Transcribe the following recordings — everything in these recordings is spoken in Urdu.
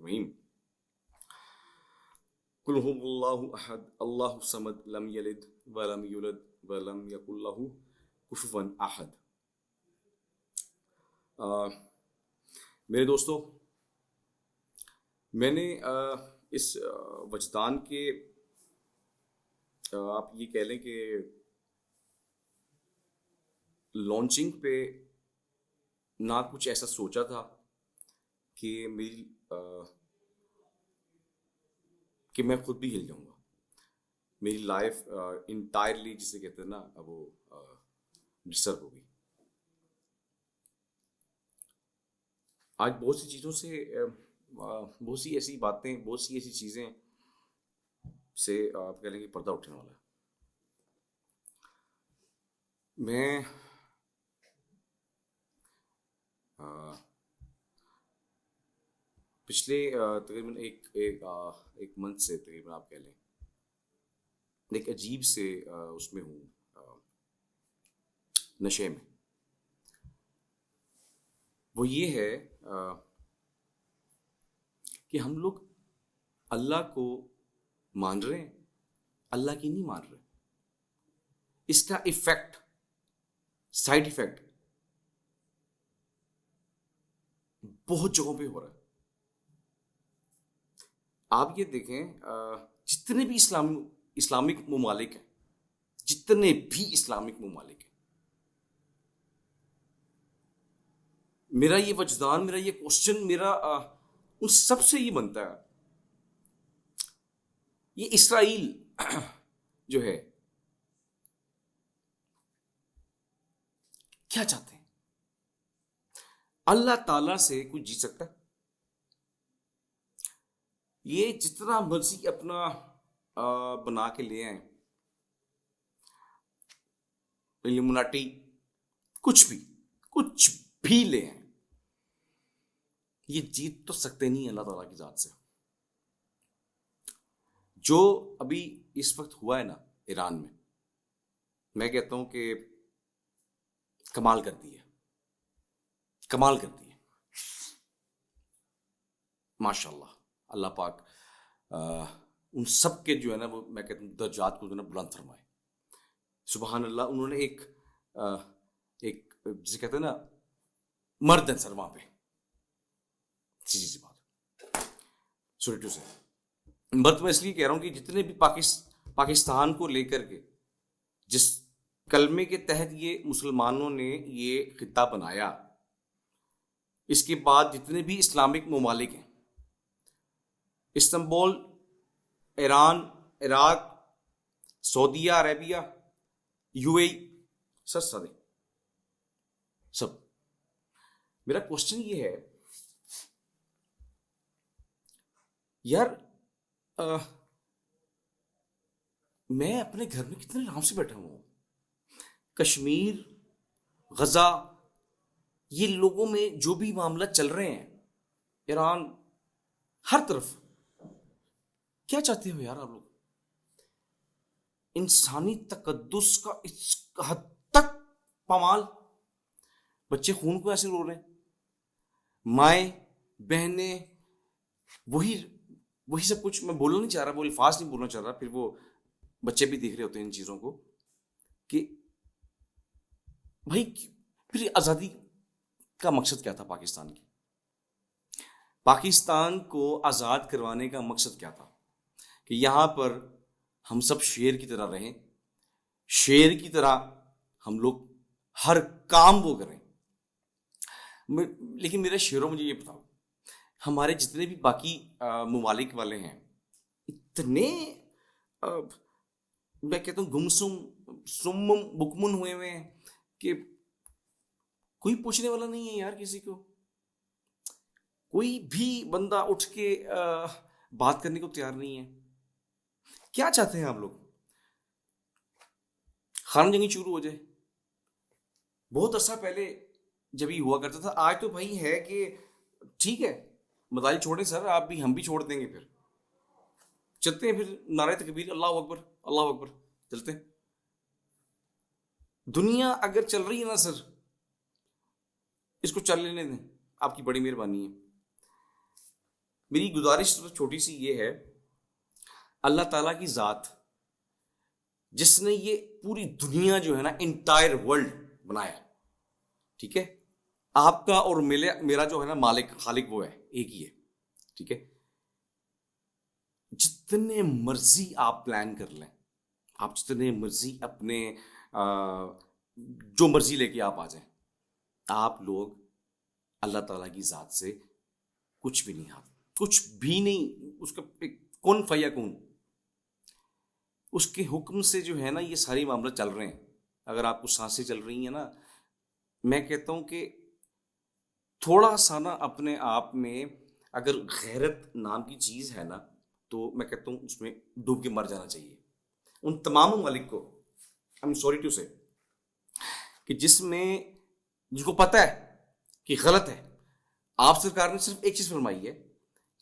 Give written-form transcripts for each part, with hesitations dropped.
الرحیم قل هو اللہ احد اللہ الصمد لم یلد ولم یولد ولم یکن لہ کفوا احد. میرے دوستو، میں نے اس وجدان کے آپ یہ کہہ لیں کہ لانچنگ پہ نہ کچھ ایسا سوچا تھا کہ کہ میں خود بھی ہل جاؤں گا. میری لائف انٹائرلی جسے کہتے ہیں نا وہ ڈسٹرب ہوگی. آج بہت سی چیزوں سے بہت سی ایسی باتیں، بہت سی ایسی چیزیں سے آپ کہہ لیں کہ پردہ اٹھنے والا ہے. میں پچھلے تقریباً ایک منتھ سے تقریباً آپ کہہ لیں ایک عجیب سے اس میں ہوں، نشے میں. وہ یہ ہے کہ ہم لوگ اللہ کو مان رہے ہیں، اللہ کی نہیں مان رہے. اس کا ایفیکٹ، سائڈ ایفیکٹ بہت جگہوں پہ ہو رہا ہے. آپ یہ دیکھیں جتنے بھی اسلامک ممالک ہیں، جتنے بھی اسلامک ممالک ہیں، میرا یہ وجدان، میرا یہ کوشچن، میرا ان سب سے یہ بنتا ہے، یہ اسرائیل جو ہے کیا چاہتے ہیں؟ اللہ تعالی سے کوئی جیت سکتا ہے؟ یہ جتنا مرضی اپنا بنا کے لے آئیں، الومناٹی، کچھ بھی لے آئیں، یہ جیت تو سکتے نہیں اللہ تعالیٰ کی ذات سے. جو ابھی اس وقت ہوا ہے نا ایران میں کہتا ہوں کہ کمال کر دی ہے ماشاء اللہ. اللہ پاک ان سب کے جو ہے نا وہ میں کہتا ہوں درجات کو جو ہے نا بلند فرمائے. سبحان اللہ. انہوں نے ایک جسے کہتے ہیں نا مرد ہیں سر وہاں پہ، سی بات سوری ٹو سے مرد. میں اس لیے کہہ رہا ہوں کہ جتنے بھی پاکستان کو لے کر کے جس کلمے کے تحت یہ مسلمانوں نے یہ خطہ بنایا، اس کے بعد جتنے بھی اسلامک ممالک ہیں، Istanbul, Iran, Iraq, Saudi Arabia, U A E, سب. میرا کوشچن یہ ہے یار، میں اپنے گھر میں کتنے آرام سے بیٹھا ہوں. کشمیر، غزہ، یہ لوگوں میں جو بھی معاملات چل رہے ہیں، ایران، ہر طرف، کیا چاہتے ہو یار آپ لوگ؟ انسانی تقدس کا اس حد تک پامال. بچے خون کو ایسے رو رہے ہیں، مائیں بہنیں، وہی سب کچھ. میں بولنا نہیں چاہ رہا، وہ الفاظ نہیں بولنا چاہ رہا، پھر وہ بچے بھی دیکھ رہے ہوتے ہیں ان چیزوں کو کہ بھائی پھر آزادی کا مقصد کیا تھا پاکستان کی؟ پاکستان کو آزاد کروانے کا مقصد کیا تھا؟ کہ یہاں پر ہم سب شیر کی طرح رہیں، شیر کی طرح ہم لوگ ہر کام وہ کریں. لیکن میرے شیروں مجھے یہ بتاؤ، ہمارے جتنے بھی باقی ممالک والے ہیں اتنے میں کہتا ہوں گمسم بکمن ہوئے ہیں کہ کوئی پوچھنے والا نہیں ہے یار کسی کو. کوئی بھی بندہ اٹھ کے بات کرنے کو تیار نہیں ہے. کیا چاہتے ہیں آپ لوگ؟ خان جنگی شروع ہو جائے؟ بہت عرصہ پہلے جب یہ ہوا کرتا تھا. آج تو بھائی ہے کہ ٹھیک ہے مدائل چھوڑیں سر، آپ بھی، ہم بھی چھوڑ دیں گے، پھر چلتے ہیں، پھر نعرہ تکبیر، اللہ اکبر اللہ اکبر چلتے ہیں. دنیا اگر چل رہی ہے نا سر، اس کو چل لینے دیں، آپ کی بڑی مہربانی ہے. میری گزارش چھوٹی سی یہ ہے، اللہ تعالیٰ کی ذات جس نے یہ پوری دنیا جو ہے نا انٹائر ورلڈ بنایا، ٹھیک ہے، آپ کا اور میرا جو ہے نا مالک خالق وہ ہے، ایک ہی ہے، ٹھیک ہے. جتنے مرضی آپ پلان کر لیں، آپ جتنے مرضی اپنے جو مرضی لے کے آپ آ جائیں، آپ لوگ اللہ تعالیٰ کی ذات سے کچھ بھی نہیں، آپ کچھ بھی نہیں. اس کا کن فیکون، اس کے حکم سے جو ہے نا یہ ساری معاملہ چل رہے ہیں. اگر آپ کو سانسیں چل رہی ہیں نا، میں کہتا ہوں کہ تھوڑا سا نا اپنے آپ میں اگر غیرت نام کی چیز ہے نا، تو میں کہتا ہوں اس میں ڈوب کے مر جانا چاہیے. ان تمام ممالک کو آئی ایم سوری ٹو سے کہ جس کو پتہ ہے کہ غلط ہے، آپ سرکار نے صرف ایک چیز فرمائی ہے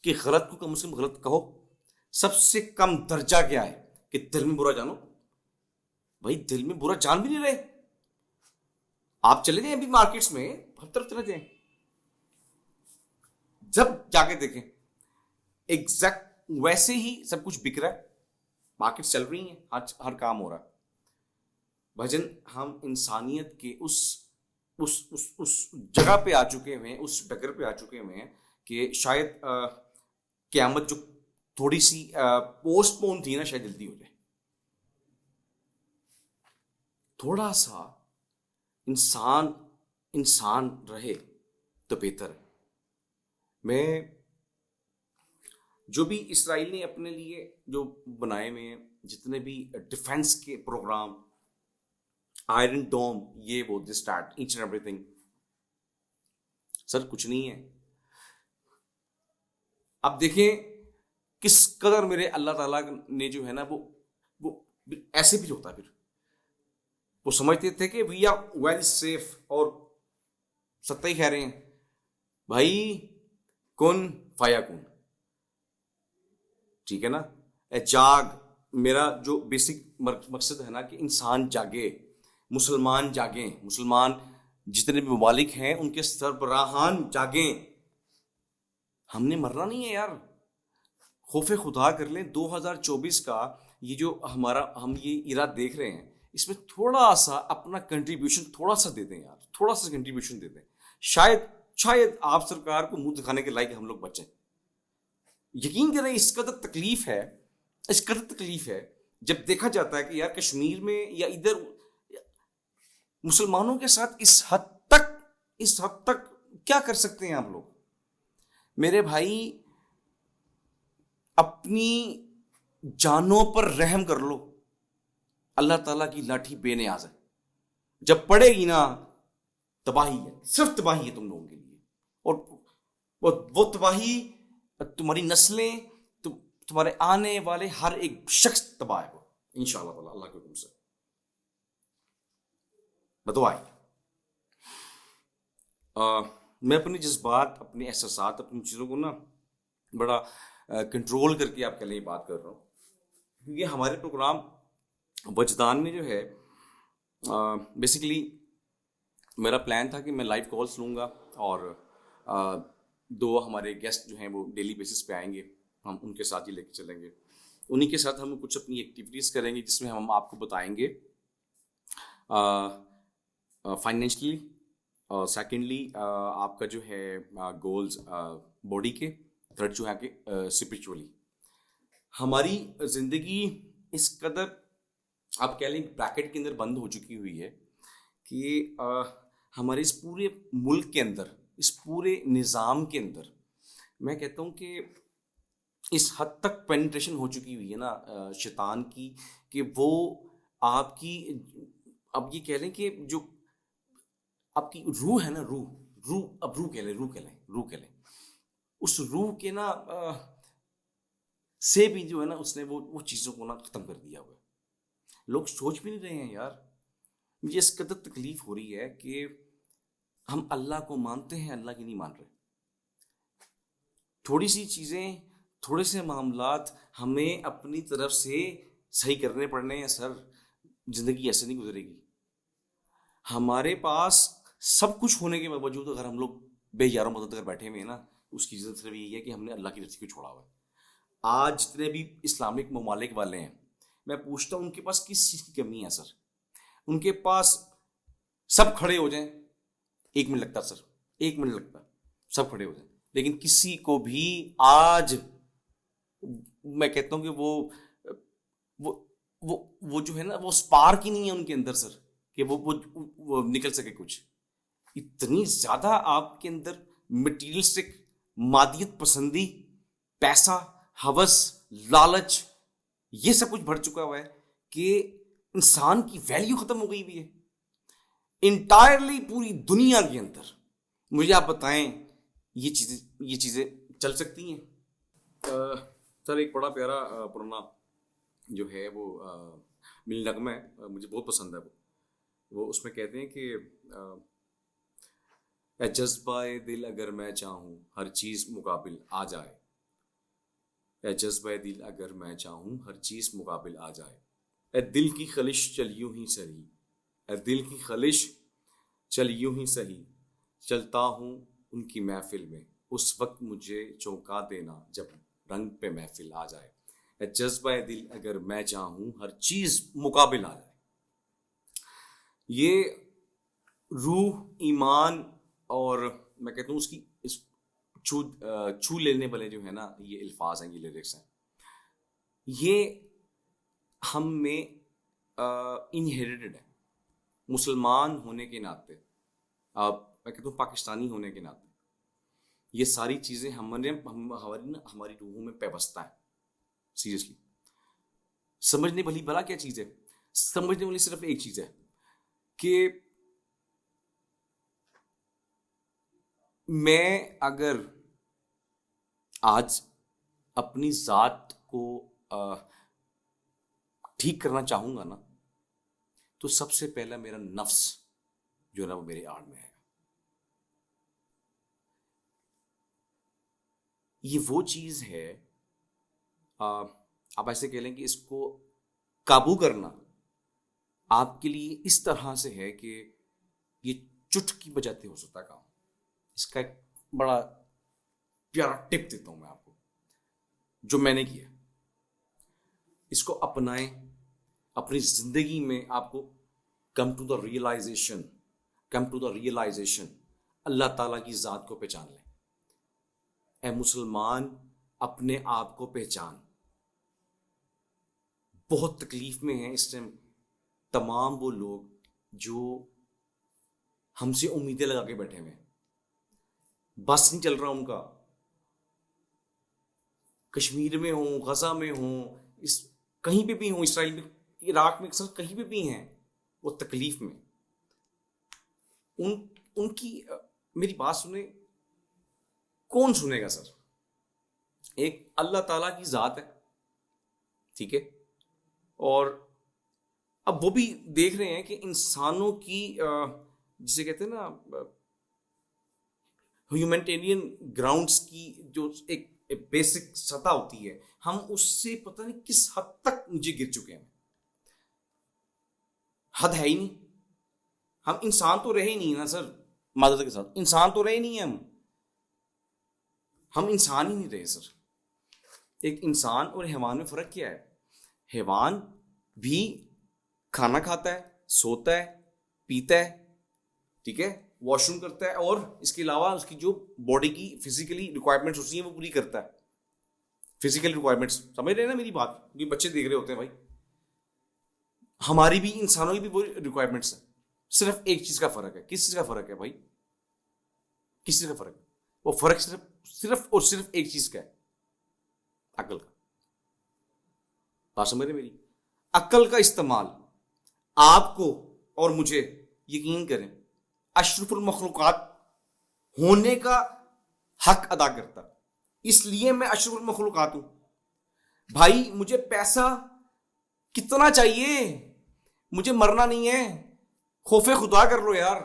کہ غلط کو کم از کم غلط کہو. سب سے کم درجہ کیا ہے کہ دل میں برا جانو. بھائی دل میں برا جان بھی نہیں رہے. آپ چلے جائیں ابھی مارکیٹس میں، ہر طرف چلے جائیں، جب جا کے دیکھیں ایگزیکٹ ویسے ہی سب کچھ بک رہا ہے، مارکیٹس چل رہی ہیں، ہر کام ہو رہا ہے. بھجن ہم انسانیت کے اس جگہ پہ آ چکے ہوئے ہیں، اس ڈگر پہ آ چکے ہوئے ہیں کہ شاید قیامت جو تھوڑی سی پوسٹ پون تھی نا، شاید جلدی ہو جائے. تھوڑا سا انسان رہے تو بہتر ہے. میں جو بھی اسرائیل نے اپنے لیے جو بنائے ہوئے ہیں، جتنے بھی ڈیفنس کے پروگرام، آئرن ڈوم، یہ وہ this start each and every thing, sir کچھ نہیں ہے. اب دیکھیں کس قدر میرے اللہ تعالیٰ نے جو ہے نا وہ ایسے بھی ہوتا ہے. پھر وہ سمجھتے تھے کہ وی آر ویل سیف، اور ستا ہی کہہ رہے ہیں بھائی کن فایا کن، ٹھیک ہے نا. جاگ، میرا جو بیسک مقصد ہے نا کہ انسان جاگے، مسلمان جاگیں، مسلمان جتنے بھی ممالک ہیں ان کے سربراہان جاگیں. ہم نے مرنا نہیں ہے یار. خوف خدا کر لیں. 2024 کا یہ جو ہم یہ ایرا دیکھ رہے ہیں، اس میں تھوڑا سا اپنا کنٹریبیوشن تھوڑا سا دے دیں یار، تھوڑا سا کنٹریبیوشن دے دیں. شاید آپ سرکار کو منہ دکھانے کے لائق ہم لوگ بچیں. یقین کریں اس قدر تکلیف ہے جب دیکھا جاتا ہے کہ یار کشمیر میں یا ادھر مسلمانوں کے ساتھ اس حد تک کیا کر سکتے ہیں آپ لوگ. میرے بھائی اپنی جانوں پر رحم کر لو. اللہ تعالیٰ کی لاٹھی بے نیاز ہے، جب پڑے گی نا تباہی ہے، صرف تباہی ہے تم لوگوں کے لیے. اور وہ تباہی تمہاری نسلیں، تمہارے آنے والے ہر ایک شخص تباہ ہو انشاءاللہ تعالیٰ، اللہ کے حکم سے. بدعائیں میں اپنے جذبات، اپنے احساسات، اپنی چیزوں کو نا بڑا کنٹرول کر کے آپ کے لیے بات کر رہا ہوں، کیونکہ ہمارے پروگرام وجدان میں جو ہے بیسیکلی میرا پلان تھا کہ میں لائیو کالس لوں گا، اور 2 ہمارے گیسٹ جو ہیں وہ ڈیلی بیسس پہ آئیں گے، ہم ان کے ساتھ ہی لے کے چلیں گے. انہی کے ساتھ ہم کچھ اپنی ایکٹیویٹیز کریں گے جس میں ہم آپ کو بتائیں گے فائنینشلی، اور سیکنڈلی آپ کا جو ہے گولز باڈی کے، تھرڈ جو ہے کہ اسپریچولی. ہماری زندگی اس قدر آپ کہہ لیں بریکٹ کے اندر بند ہو چکی ہوئی ہے کہ ہمارے اس پورے ملک کے اندر، اس پورے نظام کے اندر میں کہتا ہوں کہ اس حد تک پینٹریشن ہو چکی ہوئی ہے نا شیطان کی، کہ وہ آپ کی، اب یہ کہہ لیں کہ جو آپ کی روح ہے نا، روح کہہ لیں اس روح کے نا سے بھی جو ہے نا اس نے وہ چیزوں کو نا ختم کر دیا ہوا ہے. لوگ سوچ بھی نہیں رہے ہیں یار. مجھے اس قدر تکلیف ہو رہی ہے کہ ہم اللہ کو مانتے ہیں، اللہ کی نہیں مان رہے. تھوڑی سی چیزیں، تھوڑے سے معاملات ہمیں اپنی طرف سے صحیح کرنے پڑنے ہیں. سر زندگی ایسے نہیں گزرے گی. ہمارے پاس سب کچھ ہونے کے باوجود اگر ہم لوگ بے یاروں مدد کر بیٹھے ہوئے ہیں نا، اس کی ریزن صرف یہی ہے کہ ہم نے اللہ کی رسی کو چھوڑا ہوا ہے. آج جتنے بھی اسلامک ممالک والے ہیں, میں پوچھتا ہوں ان کے پاس کس چیز کی کمی ہے سر؟ ان کے پاس سب کھڑے ہو جائیں, 1 منٹ لگتا سر, 1 منٹ لگتا, سب کھڑے ہو جائیں, لیکن کسی کو بھی آج میں کہتا ہوں کہ وہ جو ہے نا, وہ سپارک ہی نہیں ہے ان کے اندر سر کہ وہ نکل سکے کچھ. اتنی زیادہ آپ کے اندر مٹیریلسٹک, مادیت پسندی, پیسہ, ہوس, لالچ, یہ سب کچھ بڑھ چکا ہوا ہے کہ انسان کی ویلیو ختم ہو گئی ہوئی ہے انٹائرلی پوری دنیا کے اندر. مجھے آپ بتائیں یہ چیزیں چل سکتی ہیں؟ سر ایک بڑا پیارا پرانا جو ہے وہ مل نغمہ ہے, مجھے بہت پسند ہے وہ اس میں کہتے ہیں کہ اے جذبہ دل اگر میں چاہوں ہر چیز مقابل آ جائے, اے جذبہ دل اگر میں چاہوں ہر چیز مقابل آ جائے, اے دل کی خلش چل یوں ہی سہی, اے دل کی خلش چل یوں ہی سہی, چلتا ہوں ان کی محفل میں اس وقت مجھے چونکا دینا جب رنگ پہ محفل آ جائے, اے جذبہ دل اگر میں چاہوں ہر چیز مقابل آ جائے. یہ روح, ایمان اور میں کہتا ہوں اس کی چھو لینے والے جو ہے نا یہ الفاظ ہیں, یہ لیرکس ہیں, یہ ہم میں انہیریٹڈ ہے. مسلمان ہونے کے ناطے, میں کہتا ہوں پاکستانی ہونے کے ناطے, یہ ساری چیزیں ہماری روحوں میں پیوستہ ہیں. سیریسلی سمجھنے والی بلا کیا چیز ہے؟ سمجھنے والی صرف ایک چیز ہے کہ میں اگر آج اپنی ذات کو ٹھیک کرنا چاہوں گا نا, تو سب سے پہلا میرا نفس جو ہے نا وہ میرے آڑ میں ہے. یہ وہ چیز ہے, آپ ایسے کہہ لیں کہ اس کو قابو کرنا آپ کے لیے اس طرح سے ہے کہ یہ چٹکی بجاتے ہو سکتا کام. اس کا ایک بڑا پیارا ٹپ دیتا ہوں میں آپ کو جو میں نے کیا. اس کو اپنائیں اپنی زندگی میں, آپ کو کم ٹو دا ریئلائزیشن اللہ تعالیٰ کی ذات کو پہچان لیں. اے مسلمان اپنے آپ کو پہچان. بہت تکلیف میں ہیں اس ٹائم تمام وہ لوگ جو ہم سے امیدیں لگا کے بیٹھے ہوئے ہیں, بس نہیں چل رہا ان کا, کشمیر میں ہوں, غزہ میں ہوں, کہیں پہ بھی ہوں, اسرائیل میں, عراق میں, اکثر کہیں پہ بھی ہیں, وہ تکلیف میں. ان کی میری بات سنیں, کون سنے گا سر؟ ایک اللہ تعالیٰ کی ذات ہے, ٹھیک ہے, اور اب وہ بھی دیکھ رہے ہیں کہ انسانوں کی جسے کہتے ہیں نا ہیومینٹیرین گراؤنڈز کی جو ایک بیسک سطح ہوتی ہے, ہم اس سے پتہ نہیں کس حد تک مجھے گر چکے ہیں. حد ہے ہی نہیں. ہم انسان تو رہے ہی نہیں نا سر, معذرت کے ساتھ انسان تو رہے نہیں ہیں, ہم انسان ہی نہیں رہے سر. ایک انسان اور حیوان میں فرق کیا ہے؟ حیوان بھی کھانا کھاتا ہے, سوتا ہے, پیتا ہے, ٹھیک ہے, واش روم کرتا ہے, اور اس کے علاوہ اس کی جو باڈی کی فزیکلی ریکوائرمنٹس ہوتی ہیں وہ پوری کرتا ہے. فزیکل ریکوائرمنٹس سمجھ رہے ہیں نا میری بات؟ کیونکہ بچے دیکھ رہے ہوتے ہیں بھائی, ہماری بھی, انسانوں کی بھی وہ ریکوائرمنٹس ہیں. صرف ایک چیز کا فرق ہے. کس چیز کا فرق ہے بھائی؟ کس چیز کا فرق ہے؟ وہ فرق صرف اور صرف ایک چیز کا ہے, عقل کا. بات سمجھ رہے میری؟ عقل کا استعمال آپ کو اور مجھے, یقین کریں, اشرف المخلوقات ہونے کا حق ادا کرتا. اس لیے میں اشرف المخلوقات ہوں بھائی. مجھے پیسہ کتنا چاہیے, مجھے مرنا نہیں ہے. خوف خدا کر لو یار,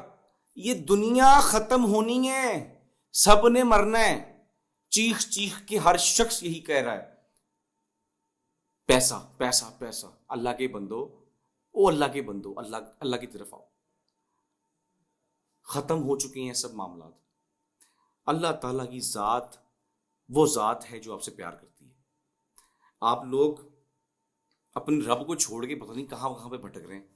یہ دنیا ختم ہونی ہے, سب نے مرنا ہے. چیخ چیخ کے ہر شخص یہی کہہ رہا ہے, پیسہ پیسہ پیسہ. اللہ کے بندو, او اللہ کے بندو, اللہ کی طرف آؤ. ختم ہو چکے ہیں سب معاملات. اللہ تعالیٰ کی ذات وہ ذات ہے جو آپ سے پیار کرتی ہے. آپ لوگ اپنے رب کو چھوڑ کے پتہ نہیں کہاں کہاں پہ بھٹک رہے ہیں.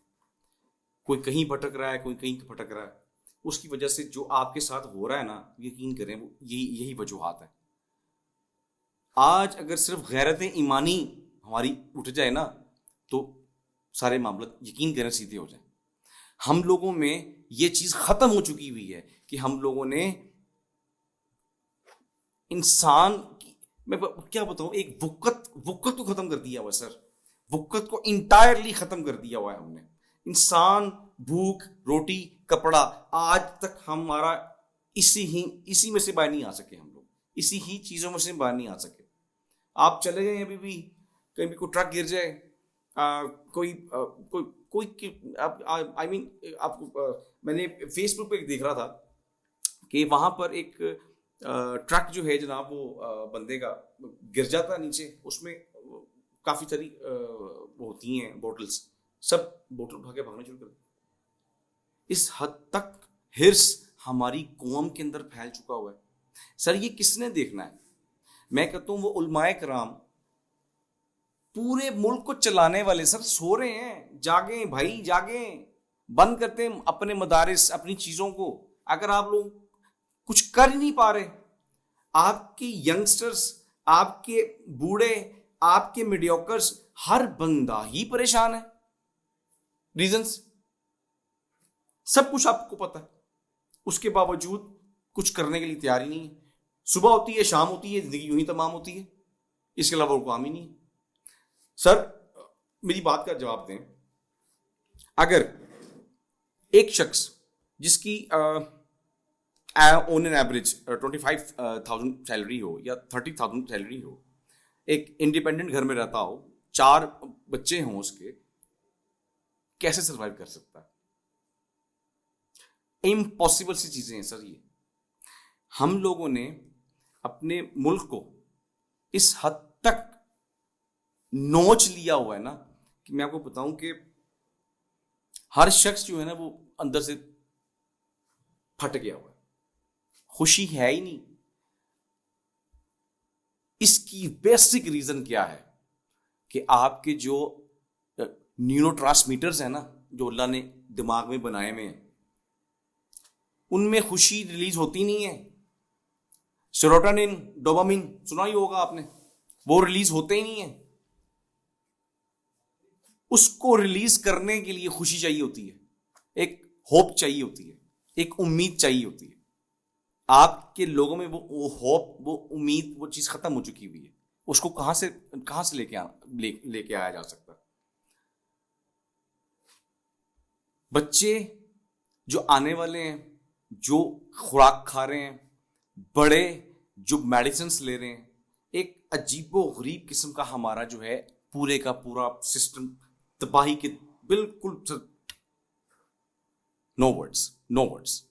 کوئی کہیں بھٹک رہا ہے, کوئی کہیں بھٹک رہا ہے. اس کی وجہ سے جو آپ کے ساتھ ہو رہا ہے نا, یقین کریں وہ یہی وجوہات ہیں. آج اگر صرف غیرت ایمانی ہماری اٹھ جائے نا تو سارے معاملات یقین کریں سیدھے ہو جائیں. ہم لوگوں میں یہ چیز ختم ہو چکی ہوئی ہے کہ ہم لوگوں نے انسان کی, میں کیا بتاؤں, ایک وقت کو ختم کر دیا ہوا ہے سر. وقت کو انٹائرلی ختم کر دیا ہوا ہے ہم نے. انسان, بھوک, روٹی, کپڑا, آج تک ہمارا اسی میں سے باہر نہیں آ سکے. ہم لوگ اسی ہی چیزوں میں سے باہر نہیں آ سکے. آپ چلے گئے ابھی بھی کہیں بھی کوئی ٹرک گر جائے, آئی مین آپ میں نے فیس بک پہ دیکھ رہا تھا کہ وہاں پر ایک ٹرک جو ہے جناب وہ بندے کا گر جاتا نیچے, اس میں کافی ساری وہ ہوتی ہیں بوٹلز, سب بوٹل اٹھا کے بھاگنا شروع کر دیں. اس حد تک ہرس ہماری قوم کے اندر پھیل چکا ہوا ہے. سر یہ کس نے دیکھنا ہے؟ میں کہتا ہوں وہ علماء کرام پورے ملک کو چلانے والے سر سو رہے ہیں. جاگیں بھائی جاگیں, بند کرتے ہیں اپنے مدارس, اپنی چیزوں کو. اگر آپ لوگ کچھ کر ہی نہیں پا رہے, آپ کے ینگسٹرز, آپ کے بوڑھے, آپ کے میڈیوکرز, ہر بندہ ہی پریشان ہے. ریزنز سب کچھ آپ کو پتا ہے, اس کے باوجود کچھ کرنے کے لیے تیار ہی نہیں ہے. صبح ہوتی ہے, شام ہوتی ہے, زندگی یوں ہی تمام ہوتی ہے, اس کے علاوہ کام ہی نہیں ہے. سر میری بات کا جواب دیں. اگر ایک شخص جس کی آن این ایوریج 25,000 سیلری ہو یا 30,000 سیلری ہو, ایک انڈیپینڈنٹ گھر میں رہتا ہو, 4 بچے ہوں اس کے, کیسے سروائیو کر سکتا ہے؟ امپاسبل سی چیزیں ہیں سر. یہ ہم لوگوں نے اپنے ملک کو اس حد تک نوچ لیا ہوا ہے نا کہ میں آپ کو بتاؤں کہ ہر شخص جو ہے نا وہ اندر سے پھٹ گیا ہوا ہے. خوشی ہے ہی نہیں. اس کی بیسک ریزن کیا ہے کہ آپ کے جو نیورو ٹرانسمیٹرز ہیں نا جو اللہ نے دماغ میں بنائے ہوئے ہیں, ان میں خوشی ریلیز ہوتی نہیں ہے. سیروٹونن, ڈوپامین سنا ہی ہوگا آپ نے, وہ ریلیز ہوتے ہی نہیں ہیں. اس کو ریلیز کرنے کے لیے خوشی چاہیے ہوتی ہے, ایک ہوپ چاہیے ہوتی ہے, ایک امید چاہیے ہوتی ہے. آپ کے لوگوں میں وہ ہوپ, وہ امید, وہ چیز ختم ہو چکی ہوئی ہے. اس کو کہاں سے لے کے آیا جا سکتا؟ بچے جو آنے والے ہیں, جو خوراک کھا رہے ہیں, بڑے جو میڈیسنس لے رہے ہیں, ایک عجیب و غریب قسم کا ہمارا جو ہے پورے کا پورا سسٹم تباہی کے بالکل. نو ورڈز.